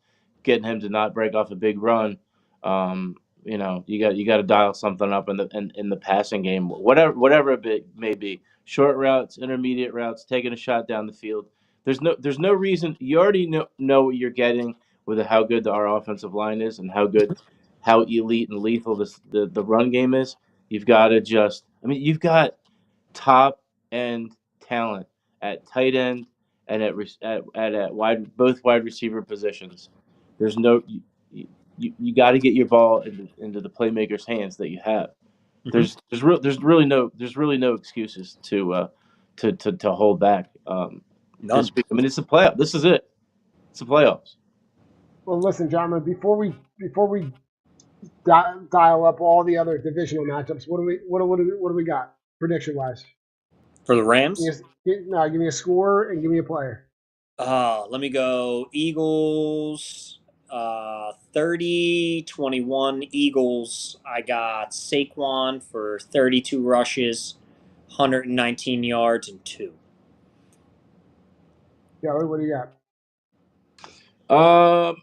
getting him to not break off a big run. You got to dial something up in the passing game, whatever it may be. Short routes, intermediate routes, taking a shot down the field. There's no reason. You already know what you're getting with how good our offensive line is and how elite and lethal the run game is. You've got to you've got top end talent at tight end and at both wide receiver positions. There's no you got to get your ball into the playmakers' hands that you have. There's really no excuses to hold back None. this week. I mean, it's a playoff. This is it. It's the playoffs. Well, listen, gentlemen, before we dial up all the other divisional matchups, what do we got prediction wise? For the Rams? Give me a score and give me a player. Let me go Eagles. 30-21 Eagles. I got Saquon for 32 rushes, 119 yards, and 2. Joey, what do you got?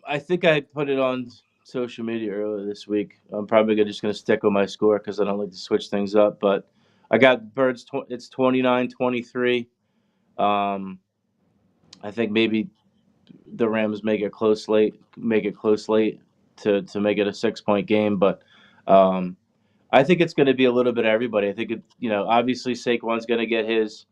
I think I put it on social media earlier this week. I'm probably just going to stick with my score because I don't like to switch things up. But I got Birds. It's 29-23. I think maybe the Rams make it close late to make it a 6-point game. But I think it's going to be a little bit of everybody. I think obviously Saquon's going to get his.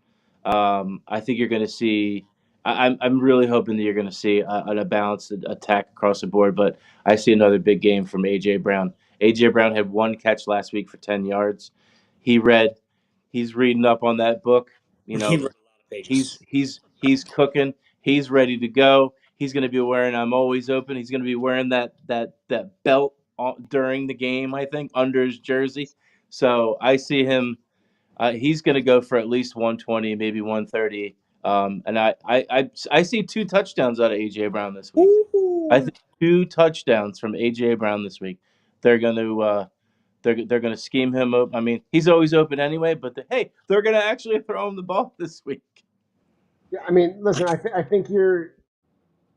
I think you're going to see. I'm really hoping that you're going to see a balanced attack across the board. But I see another big game from AJ Brown. AJ Brown had one catch last week for 10 yards. He's reading up on that book. He wrote a lot of pages. He's cooking. He's ready to go. He's going to be wearing "I'm always open." He's going to be wearing that belt during the game, I think, under his jersey. So I see him. He's going to go for at least 120, maybe 130. And I see 2 touchdowns out of AJ Brown this week. Ooh. I think 2 touchdowns from AJ Brown this week. They're going to they're going to scheme him up. I mean, he's always open anyway, but they're going to actually throw him the ball this week. Yeah, I mean, listen, I think you're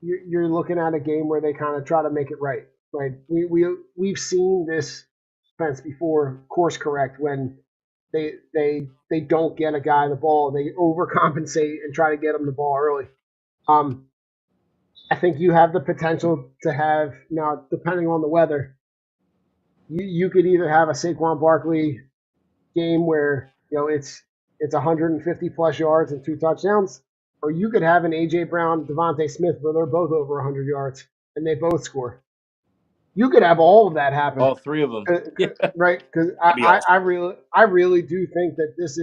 looking at a game where they kind of try to make it right. Right? We've seen this defense before course correct when they don't get a guy the ball, they overcompensate and try to get him the ball early. I think you have the potential to have now, depending on the weather, you could either have a Saquon Barkley game where it's 150 plus yards and 2 touchdowns, or you could have an AJ Brown, Devontae Smith where they're both over 100 yards and they both score. You could have all of that happen. All 3 of them, right? Because I really do think that this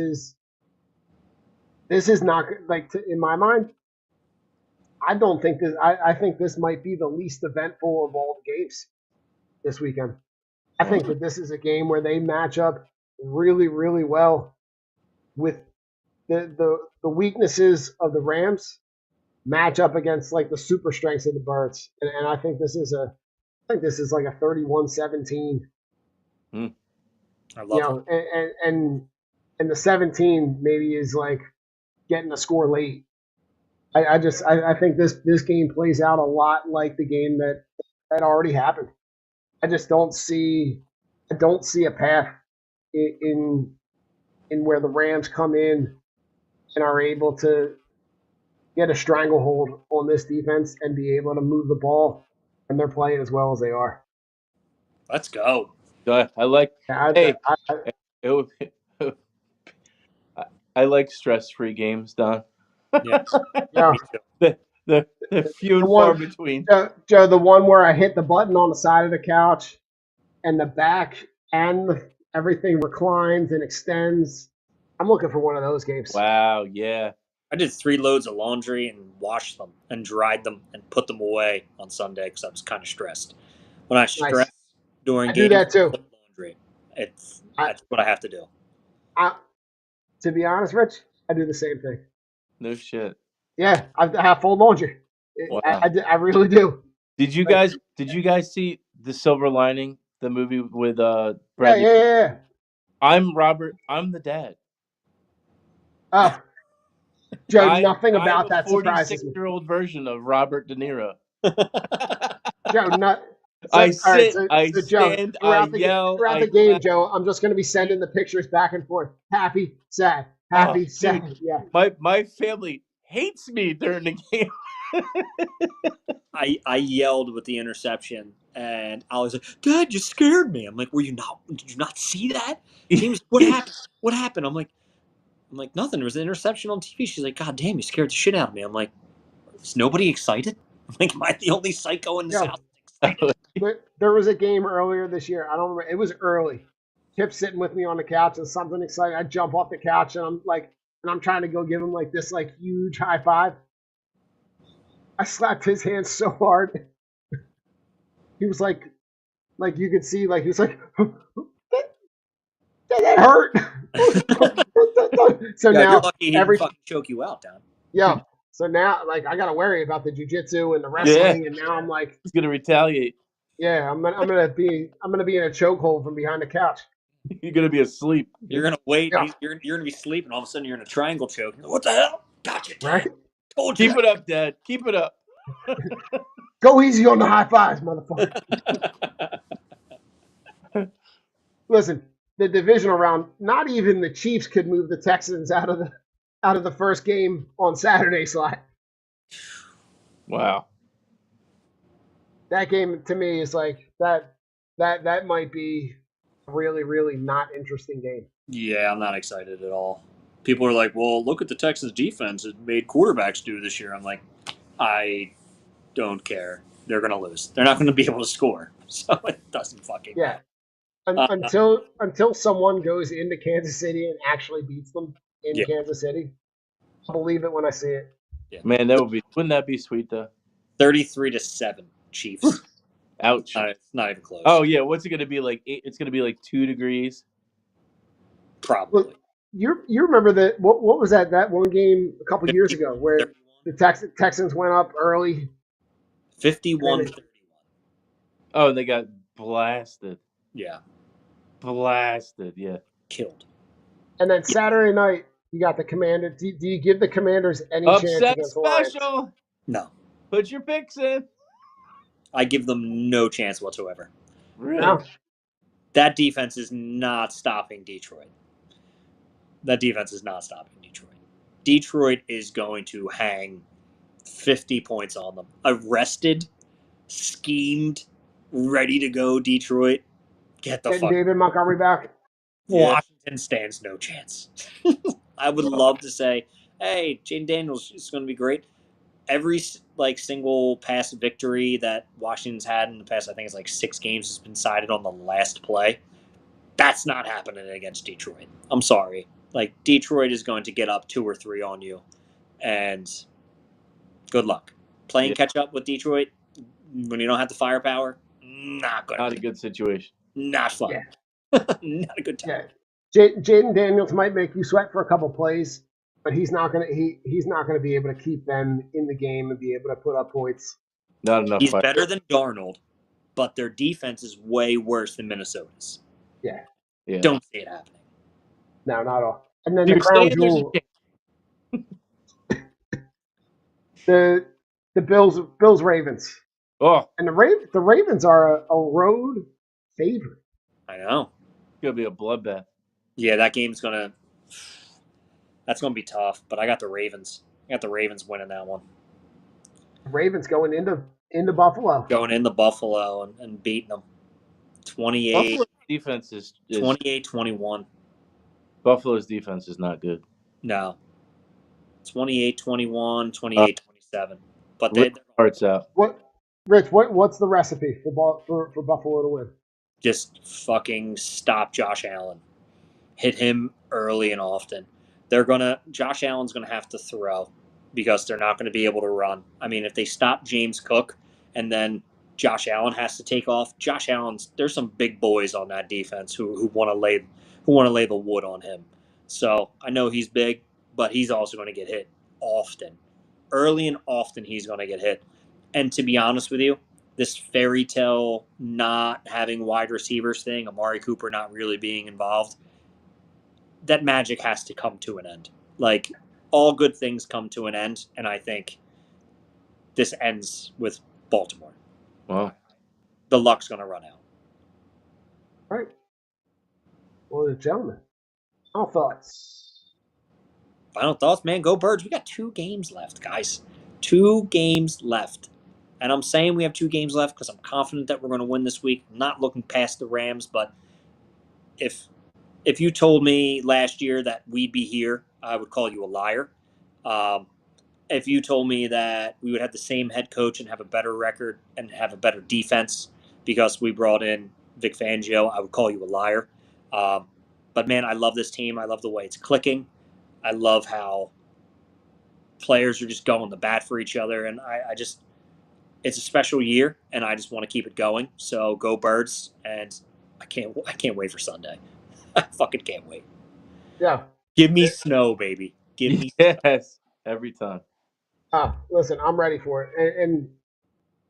is not like in my mind. I don't think this. I think this might be the least eventful of all the games this weekend. I think that this is a game where they match up really, really well with the weaknesses of the Rams match up against like the super strengths of the Birds, and I think this is like a 31-17. I love it. And the 17 maybe is like getting a score late. I think this game plays out a lot like the game that already happened. I just don't see a path in where the Rams come in and are able to get a stranglehold on this defense and be able to move the ball, and they're playing as well as they are. Let's go. I like. I like stress-free games, Don. Yeah. Yeah. The few and far between. Joe, the one where I hit the button on the side of the couch and the back and everything reclines and extends. I'm looking for one of those games. Wow, yeah. I did 3 loads of laundry and washed them and dried them and put them away on Sunday because I was kind of stressed. When I stress during games, do that too. Laundry. That's what I have to do. To be honest, Rich, I do the same thing. No shit. Yeah, I have full laundry. Wow. I really do. Did you guys see The Silver Lining, the movie with Bradley? Yeah. I'm Robert. I'm the dad. Oh, Joe, nothing about that surprises me. 46-year-old version of Robert De Niro. Joe, I stand, I yell. Throughout the game, Joe, I'm just going to be sending the pictures back and forth. Happy, sad, happy, sad. Dude, yeah. My family hates me during the game. I yelled with the interception, and I was like, "Dad, you scared me." I'm like, Did you not see that? James, what happened? What happened? I'm like, nothing. There was an interception on TV. She's like, "God damn, you scared the shit out of me." I'm like, is nobody excited? I'm like, am I the only psycho in this house excited? There was a game earlier this year. I don't remember. It was early. Kip's sitting with me on the couch and something exciting. I jump off the couch and I'm trying to go give him like this like huge high five. I slapped his hand so hard. He was like you could see, like he was like, that hurt. So Yeah, you're now lucky he didn't fucking choke you out, Don. yeah. So now, like, I gotta worry about the jujitsu and the Yeah. wrestling, and now I'm like, He's gonna retaliate. yeah, I'm gonna be in a chokehold from behind the couch. You're gonna be asleep. You're gonna wait. Yeah. You're gonna be sleeping. All of a sudden, you're in a triangle choke. You're like, what the hell? Gotcha, Dad. Right? Told you. Keep it up, Dad. Keep it up. Go easy on the high fives, motherfucker. Listen, the divisional round, not even the Chiefs could move the Texans out of the first game on Saturday slot. Wow. That game to me is like that might be a really, really not interesting game. Yeah, I'm not excited at all. People are like, well, look at the Texans defense. It made quarterbacks do this year. I'm like, I don't care. They're going to lose. They're not going to be able to score. So it doesn't fucking Yeah. matter. Until someone goes into Kansas City and actually beats them in Yeah. Kansas City, I'll believe it when I see it. Yeah. Man, wouldn't that be sweet though? 33-7 Chiefs. Ouch. It's not even close. Oh yeah, what's it gonna be like? It's gonna be like 2 degrees. Probably. Look, you remember that what was that one game a couple years ago where the Texans went up early? 51-31. Oh, they got blasted. Yeah. Blasted, yeah. Killed. And then Saturday night, you got the Commander. Do you give the Commanders any chance Upset against the Lions? special. No. Put your picks in. I give them no chance whatsoever. Really? No? That defense is not stopping Detroit. That defense is not stopping Detroit. Detroit is going to hang 50 points on them. Arrested, schemed, ready to go Detroit. Get the Getting fuck. David Montgomery back. Yeah. Washington stands no chance. I would love to say, hey, Jaden Daniels is going to be great. Every single pass victory that Washington's had in the past, I think it's like 6 games, has been decided on the last play. That's not happening against Detroit. I'm sorry. Like, Detroit is going to get up 2 or 3 on you, and good luck. Playing catch up with Detroit when you don't have the firepower, not good. Not a good situation. Not fun. Yeah. Not a good time. Yeah. Jaden Daniels might make you sweat for a couple plays, but he's not gonna be able to keep them in the game and be able to put up points. Not enough. He's fight. better than Darnold, but their defense is way worse than Minnesota's. Yeah. Yeah. Don't see it happening. No, not all. And then You're the crown saying there's a jewel, chance. the Bills Ravens, Oh, and the Ravens are a road favorite. I know. it's gonna be a bloodbath. Yeah, that's gonna be tough. But I got the Ravens. I got the Ravens winning that one. Ravens going into Buffalo. Going into Buffalo and beating them. 28, Buffalo's defense is 28-21. Buffalo's defense is not good. No. 28-21, 28-27. But Rip hearts out. What's the recipe for Buffalo to win? just fucking stop Josh Allen. Hit him early and often. Josh Allen's gonna have to throw because they're not gonna be able to run. I mean, if they stop James Cook and then Josh Allen has to take off, there's some big boys on that defense who want to lay the wood on him. So I know he's big, but he's also going to get hit often. Early and often he's going to get hit. And to be honest with you, this fairy tale not having wide receivers thing, Amari Cooper not really being involved, that magic has to come to an end. Like, all good things come to an end, and I think this ends with Baltimore. Wow. The luck's going to run out. All right. Well, gentlemen, final thoughts. Final thoughts, man. Go Birds. We got 2 games left, guys. 2 games left. And I'm saying we have 2 games left because I'm confident that we're going to win this week. I'm not looking past the Rams, but if you told me last year that we'd be here, I would call you a liar. If you told me that we would have the same head coach and have a better record and have a better defense because we brought in Vic Fangio, I would call you a liar. But, man, I love this team. I love the way it's clicking. I love how players are just going to bat for each other. And it's a special year, and I just want to keep it going. So go Birds, and I can't wait for Sunday. I fucking can't wait. Yeah. Give me snow, baby. Give me Yes, every time. Listen, I'm ready for it. And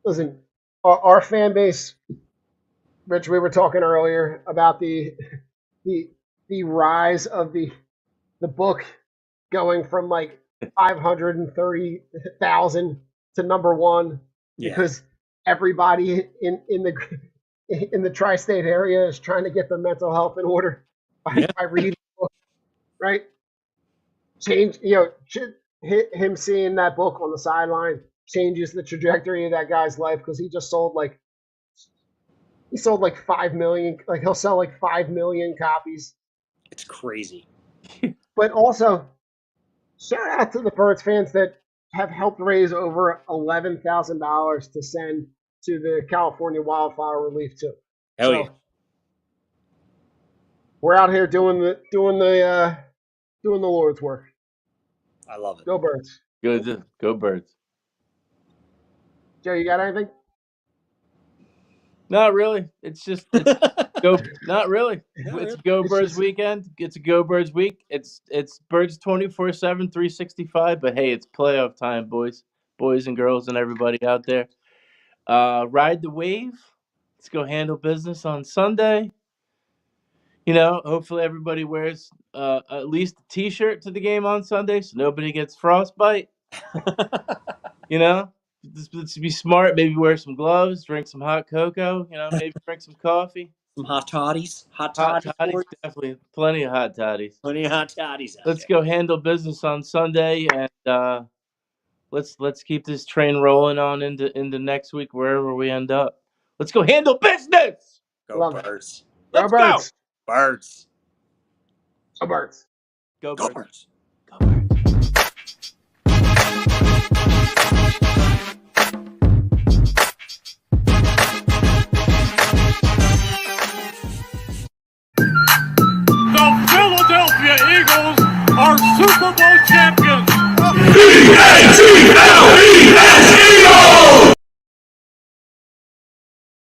listen, our fan base, Rich, we were talking earlier about the the rise of the book going from like 530,000 to number one Yeah. because everybody in the tri-state area is trying to get their mental health in order Yeah. by reading the book, right? Him seeing that book on the sideline changes the trajectory of that guy's life because he sold like 5 million, like he'll sell like 5 million copies. It's crazy. But also, shout out to the Birds fans that have helped raise over $11,000 to send to the California wildfire relief too. Hell yeah. We're out here doing the Lord's work. I love it. Go Birds. Go Birds. Joe, you got anything? Not really. It's go. Not really. It's Go It's Birds just- weekend. It's a Go Birds week. It's Birds 24/7, 365. But hey, it's playoff time, boys and girls, and everybody out there. Ride the wave. Let's go handle business on Sunday. Hopefully everybody wears at least a T-shirt to the game on Sunday, so nobody gets frostbite. Let's be smart. Maybe wear some gloves, drink some hot cocoa. Maybe drink some coffee. Some hot toddies. Hot Hot toddies. toddies, definitely plenty of hot toddies. Plenty of hot toddies out Let's there. go handle business on Sunday, and let's keep this train rolling on into next week wherever we end up. Let's go handle business. Go Love it. Birds. Let's Go Birds. Birds. Go Birds. Go Go Birds. Birds. Go Birds. The Philadelphia Eagles are Super Bowl champions. E-A-T-L